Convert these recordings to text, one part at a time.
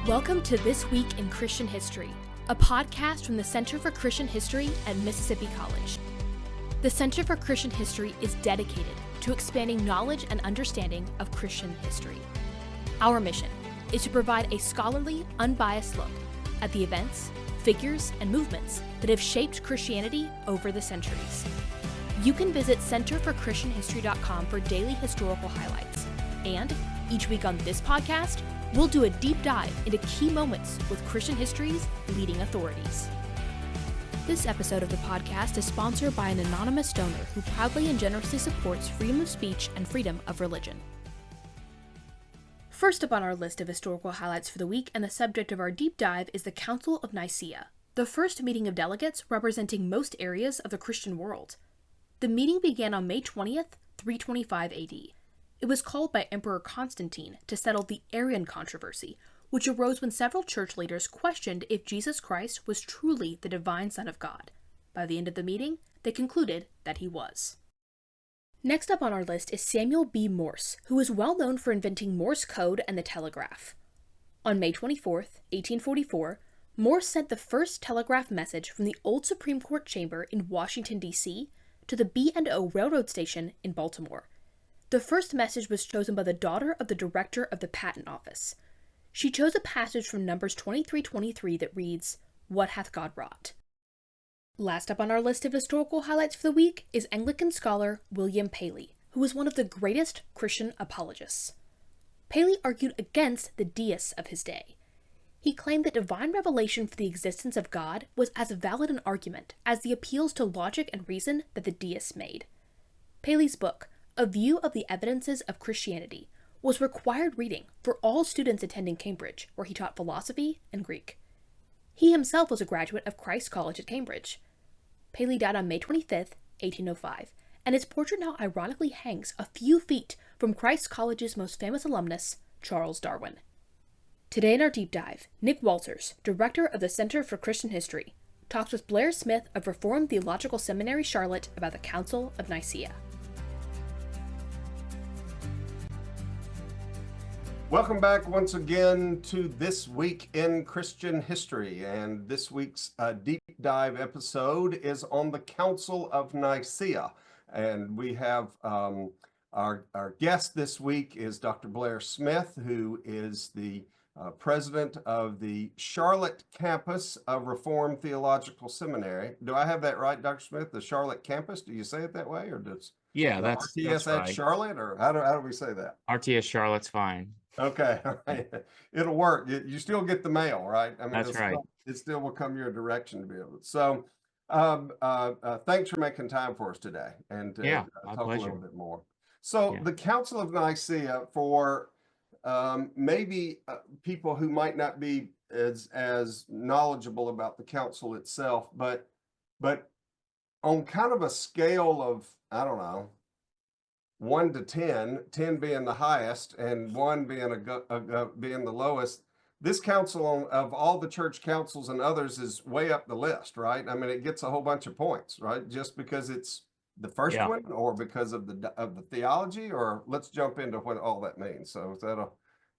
Welcome to This Week in Christian History, a podcast from the Center for Christian History at Mississippi College. The Center for Christian History is dedicated to expanding knowledge and understanding of Christian history. Our mission is to provide a scholarly, unbiased look at the events, figures, and movements that have shaped Christianity over the centuries. You can visit centerforchristianhistory.com for daily historical highlights. And each week on this podcast, we'll do a deep dive into key moments with Christian history's leading authorities. This episode of the podcast is sponsored by an anonymous donor who proudly and generously supports freedom of speech and freedom of religion. First up on our list of historical highlights for the week and the subject of our deep dive is the Council of Nicaea, the first meeting of delegates representing most areas of the Christian world. The meeting began on May 20th, 325 AD. It was called by Emperor Constantine to settle the Arian controversy, which arose when several church leaders questioned if Jesus Christ was truly the divine Son of God. By the end of the meeting, they concluded that he was. Next up on our list is Samuel B. Morse, who is well known for inventing Morse code and the telegraph. On May 24th, 1844, Morse sent the first telegraph message from the old Supreme Court chamber in Washington, D.C. to the B&O Railroad Station in Baltimore. The first message was chosen by the daughter of the director of the Patent Office. She chose a passage from Numbers 23:23 that reads, "What hath God wrought?" Last up on our list of historical highlights for the week is Anglican scholar William Paley, who was one of the greatest Christian apologists. Paley argued against the deists of his day. He claimed that divine revelation for the existence of God was as valid an argument as the appeals to logic and reason that the deists made. Paley's book, A View of the Evidences of Christianity, was required reading for all students attending Cambridge, where he taught philosophy and Greek. He himself was a graduate of Christ's College at Cambridge. Paley died on May 25th, 1805, and his portrait now ironically hangs a few feet from Christ's College's most famous alumnus, Charles Darwin. Today in our deep dive, Nick Walters, director of the Center for Christian History, talks with Blair Smith of Reformed Theological Seminary, Charlotte, about the Council of Nicaea. Welcome back once again to This Week in Christian History, and this week's deep dive episode is on the Council of Nicaea, and we have our guest this week is Dr. Blair Smith, who is the president of the Charlotte campus of Reformed Theological Seminary. Do I have that right, Dr. Smith? The Charlotte campus? Do you say it that way, or does that's RTS at right. Charlotte, or how do we say that? RTS Charlotte's fine. Okay, all right. It'll work. You still get the mail, right? I mean, That's right. It still will come your direction to be able to. So, thanks for making time for us today and my talk pleasure. a little bit more. So, the Council of Nicaea, for maybe people who might not be as knowledgeable about the council itself, but on kind of a scale of, I don't know, 1 to 10, 10 being the highest and 1 being being the lowest, this council of all the church councils and others is way up the list, right? I mean, it gets a whole bunch of points, right? Just because it's the first one, or because of the theology, or let's jump into what all that means. So is that a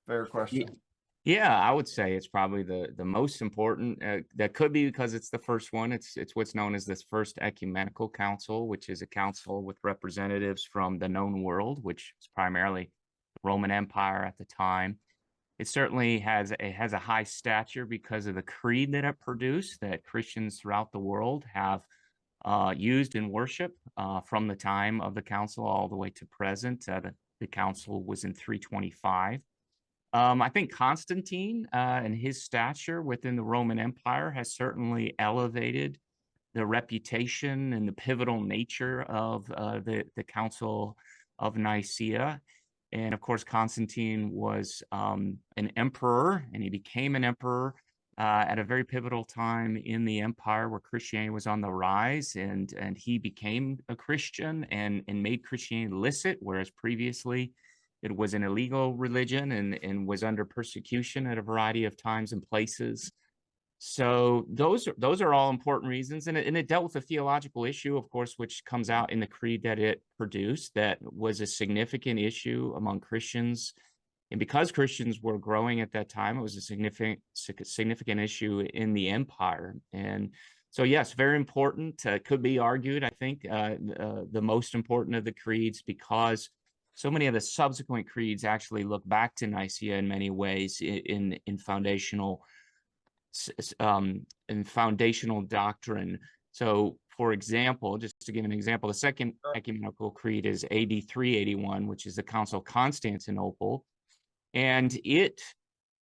fair question? Yeah, I would say it's probably the most important. That could be because it's the first one. It's what's known as this First Ecumenical Council, which is a council with representatives from the known world, which is primarily the Roman Empire at the time. It certainly has a high stature because of the creed that it produced, that Christians throughout the world have used in worship from the time of the council all the way to present. The council was in 325. I think Constantine and his stature within the Roman Empire has certainly elevated the reputation and the pivotal nature of the Council of Nicaea. And of course, Constantine was an emperor, and he became an emperor at a very pivotal time in the empire where Christianity was on the rise, and he became a Christian and made Christianity licit, whereas previously it was an illegal religion and was under persecution at a variety of times and places. So those are all important reasons, and it dealt with a theological issue, of course, which comes out in the creed that it produced, that was a significant issue among Christians And because Christians were growing at that time, it was a significant issue in the empire. And so, yes, very important. Could be argued, I think, the most important of the creeds, because so many of the subsequent creeds actually look back to Nicaea in many ways in foundational doctrine. So, for example, just to give an example, the second ecumenical creed is AD 381, which is the Council of Constantinople. And it,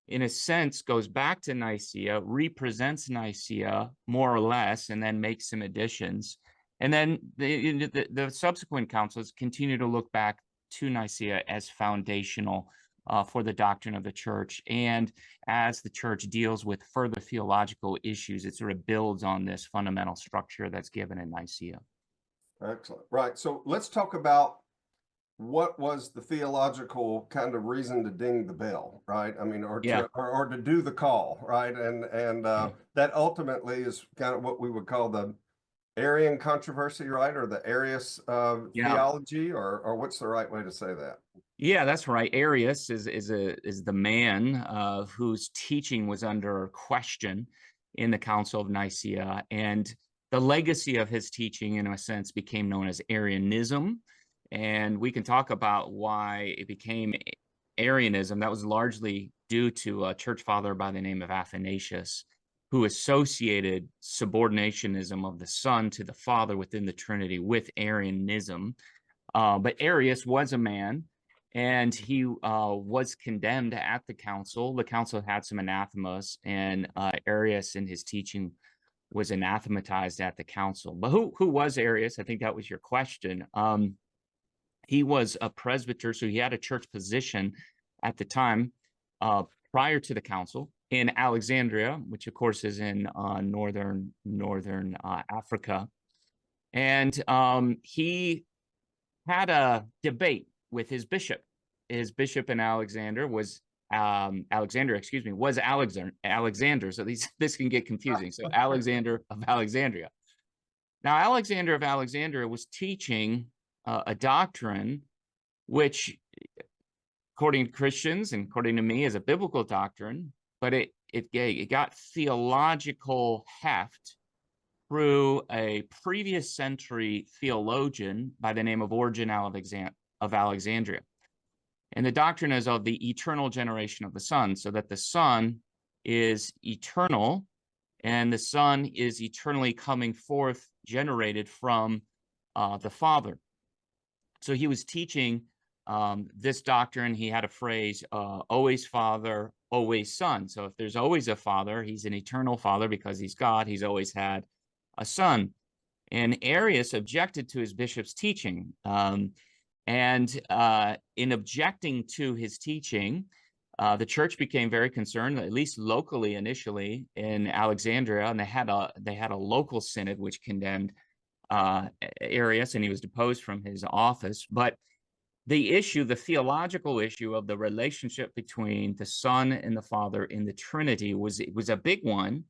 in a sense, goes back to Nicaea, represents Nicaea more or less, and then makes some additions. And then the subsequent councils continue to look back to Nicaea as foundational for the doctrine of the church. And as the church deals with further theological issues, it sort of builds on this fundamental structure that's given in Nicaea. Excellent. Right. So let's talk about what was the theological kind of reason to ding the bell, right? I mean, or to do the call, right? And that ultimately is kind of what we would call the Arian controversy, right? Or the Arius theology, or what's the right way to say that? Yeah, that's right. Arius is the man whose teaching was under question in the Council of Nicaea, and the legacy of his teaching, in a sense, became known as Arianism. And we can talk about why it became Arianism. That was largely due to a church father by the name of Athanasius, who associated subordinationism of the Son to the Father within the Trinity with Arianism. But Arius was a man, and he was condemned at the council. The council had some anathemas, and Arius in his teaching was anathematized at the council. But who was Arius? I think that was your question. He was a presbyter, so he had a church position at the time prior to the council in Alexandria, which of course is in northern Africa. And he had a debate with his bishop. His bishop in Alexandria was Alexander. So this can get confusing. So Alexander of Alexandria. Now, Alexander of Alexandria was teaching a doctrine which, according to Christians and according to me, is a biblical doctrine, but it got theological heft through a previous century theologian by the name of Origen of Alexandria. And the doctrine is of the eternal generation of the Son, so that the Son is eternal, and the Son is eternally coming forth, generated from the Father. So he was teaching this doctrine. He had a phrase, always Father, always Son. So if there's always a Father, he's an eternal Father because he's God. He's always had a Son. And Arius objected to his bishop's teaching. And in objecting to his teaching, the church became very concerned, at least locally initially in Alexandria, and they had a local synod which condemned Arius, and he was deposed from his office. But the theological issue of the relationship between the Son and the Father in the Trinity was a big one.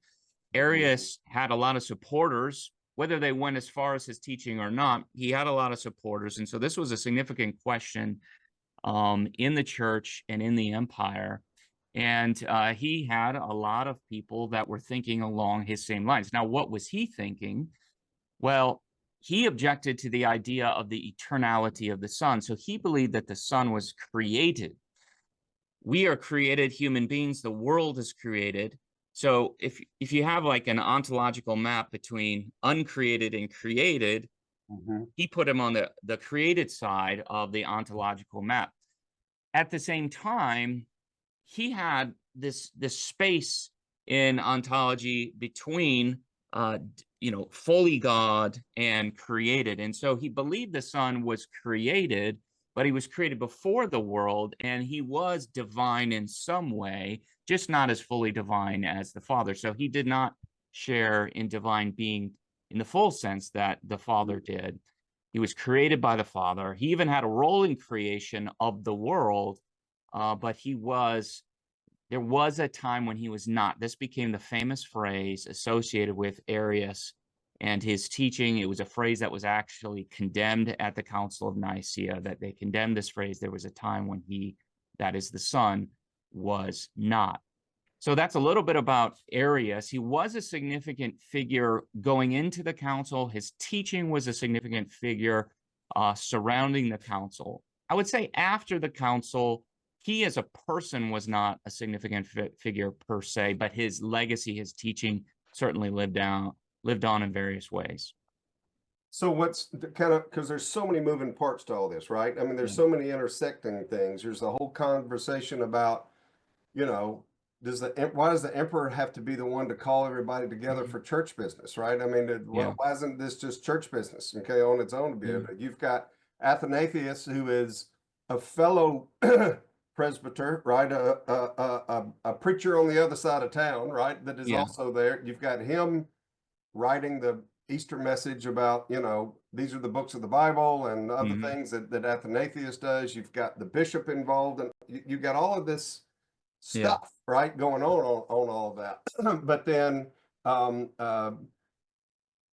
Arius had a lot of supporters, whether they went as far as his teaching or not. He had a lot of supporters, and so this was a significant question in the church and in the empire. And he had a lot of people that were thinking along his same lines. Now, what was he thinking? Well, he objected to the idea of the eternality of the Son. So he believed that the Son was created. We are created human beings. The world is created. So if you have like an ontological map between uncreated and created, he put him on the created side of the ontological map. At the same time, he had this space in ontology between fully God and created. And so he believed the Son was created, but he was created before the world, and he was divine in some way, just not as fully divine as the Father. So he did not share in divine being in the full sense that the Father did. He was created by the Father. He even had a role in creation of the world, but there was a time when he was not. This became the famous phrase associated with Arius and his teaching. It was a phrase that was actually condemned at the Council of Nicaea, that they condemned this phrase. There was a time when he that is the Son, was not. So that's a little bit about Arius. He was a significant figure going into the council. His teaching was a significant figure surrounding the council. I would say after the council, he as a person was not a significant figure per se, but his legacy, his teaching certainly lived on in various ways. So what's kind of, because there's so many moving parts to all this, right? I mean, there's so many intersecting things. There's the whole conversation about, you know, why does the emperor have to be the one to call everybody together for church business, right? I mean, why isn't this just church business, okay, on its own to be able to? You've got Athanasius, who is a fellow presbyter, right? A preacher on the other side of town, right? That is also there. You've got him writing the Easter message about, you know, these are the books of the Bible and other things that Athanasius does. You've got the bishop involved, and you've got all of this stuff, right, going on all of that. But then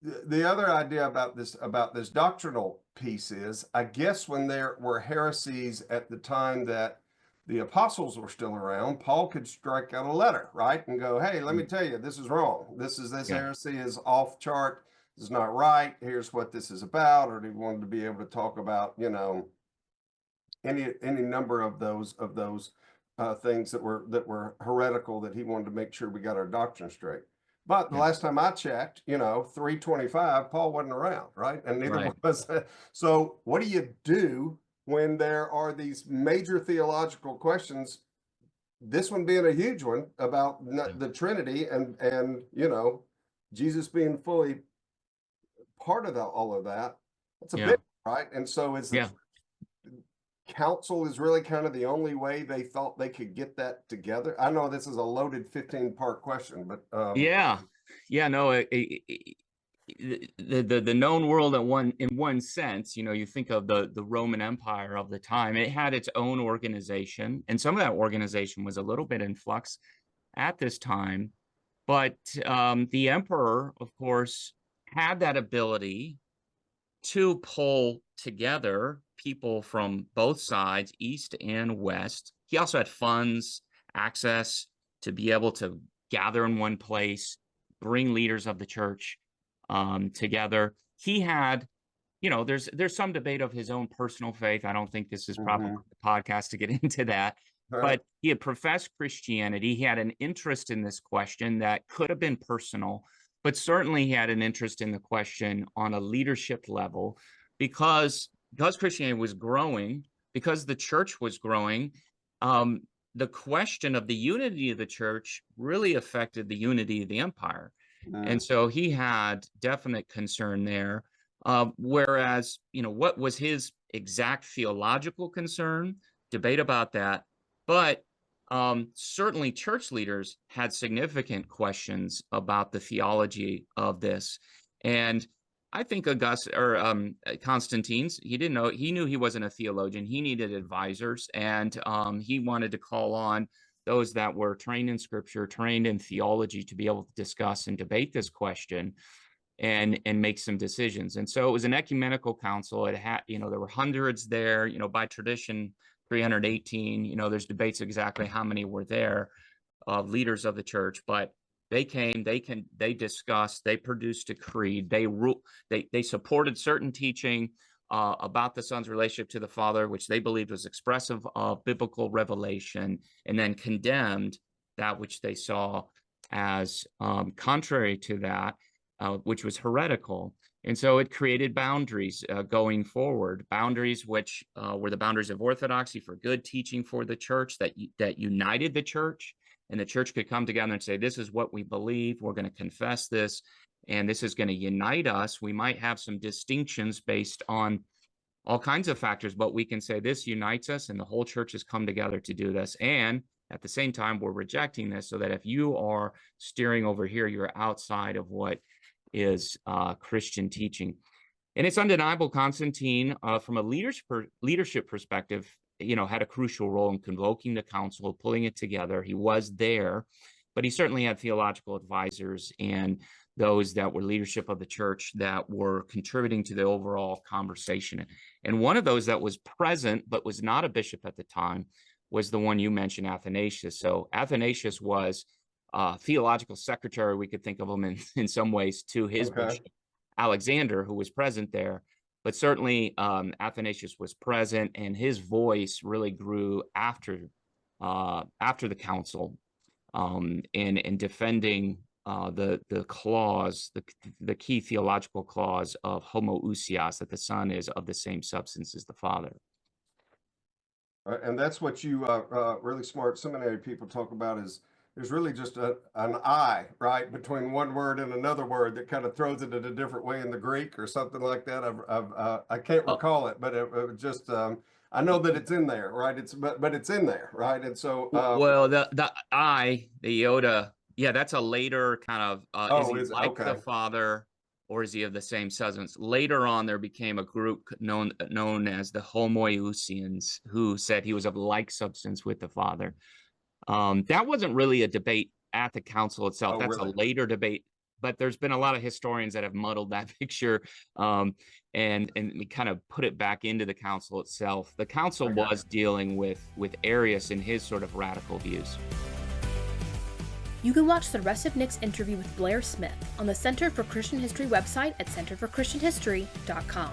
the other idea about this doctrinal piece is, I guess when there were heresies at the time that the apostles were still around, Paul could strike out a letter, right, and go, hey, let me tell you, this is wrong. This heresy is off chart. This is not right. Here's what this is about. Or he wanted to be able to talk about, you know, any number of those things that were heretical, that he wanted to make sure we got our doctrine straight. But the last time I checked, you know, 325, Paul wasn't around, right? And neither was. So what do you do when there are these major theological questions, this one being a huge one about the Trinity and you know, Jesus being fully part of all of that? That's a bit, right? And so is the council is really kind of the only way they thought they could get that together? I know this is a loaded 15-part question, but the known world in one sense, you know, you think of the Roman Empire of the time, it had its own organization, and some of that organization was a little bit in flux at this time. But the emperor, of course, had that ability to pull together people from both sides, East and West. He also had funds, access to be able to gather in one place, bring leaders of the church together. He had, you know, there's some debate of his own personal faith. I don't think this is probably the podcast to get into that. But he had professed Christianity. He had an interest in this question that could have been personal, but certainly he had an interest in the question on a leadership level, because Christianity was growing, because the church was growing. The question of the unity of the church really affected the unity of the empire. And so he had definite concern there. Whereas, you know, what was his exact theological concern? Debate about that. But certainly church leaders had significant questions about the theology of this. And I think Constantine's, he knew he wasn't a theologian. He needed advisors, and he wanted to call on those that were trained in scripture, trained in theology, to be able to discuss and debate this question and make some decisions. And so it was an ecumenical council. It had, you know, there were hundreds there, you know, by tradition, 318, you know, there's debates exactly how many were there, leaders of the church, but they came, they discussed, they produced a creed, they supported certain teaching about the Son's relationship to the Father, which they believed was expressive of biblical revelation, and then condemned that which they saw as contrary to that, which was heretical. And so it created boundaries going forward, boundaries which were the boundaries of orthodoxy for good teaching for the church, that united the church, and the church could come together and say, this is what we believe, we're going to confess this, and this is going to unite us. We might have some distinctions based on all kinds of factors, but we can say this unites us, and the whole church has come together to do this. And at the same time, we're rejecting this, so that if you are steering over here, you're outside of what is Christian teaching. And it's undeniable Constantine, from a leadership perspective, you know, had a crucial role in convoking the council, pulling it together. He was there, but he certainly had theological advisors and those that were leadership of the church that were contributing to the overall conversation. And one of those that was present, but was not a bishop at the time, was the one you mentioned, Athanasius. So Athanasius was theological secretary, we could think of him in some ways, to his bishop, Alexander, who was present there. But certainly Athanasius was present, and his voice really grew after the council in defending the clause, the key theological clause of homoousios, that the Son is of the same substance as the Father. And that's what you really smart seminary people talk about, is there's really just an I, right, between one word and another word that kind of throws it in a different way in the Greek or something like that. I can't recall it, but it just I know that it's in there, right? But it's in there, right? And so well, the I, the iota, yeah, that's a later kind of is he like the Father, or is he of the same substance? Later on, there became a group known as the homoousians, who said he was of like substance with the Father. That wasn't really a debate at the council itself. That's really a later debate, but there's been a lot of historians that have muddled that picture and we kind of put it back into the council itself. The council was dealing with Arius and his sort of radical views. You can watch the rest of Nick's interview with Blair Smith on the Center for Christian History website at centerforchristianhistory.com.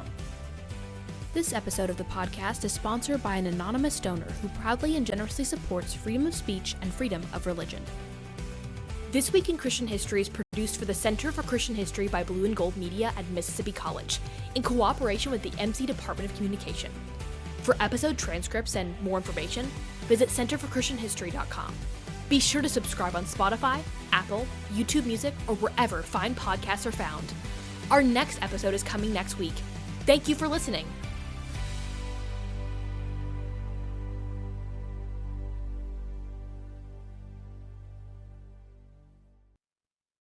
This episode of the podcast is sponsored by an anonymous donor who proudly and generously supports freedom of speech and freedom of religion. This Week in Christian History is produced for the Center for Christian History by Blue and Gold Media at Mississippi College, in cooperation with the MC Department of Communication. For episode transcripts and more information, visit centerforchristianhistory.com. Be sure to subscribe on Spotify, Apple, YouTube Music, or wherever fine podcasts are found. Our next episode is coming next week. Thank you for listening.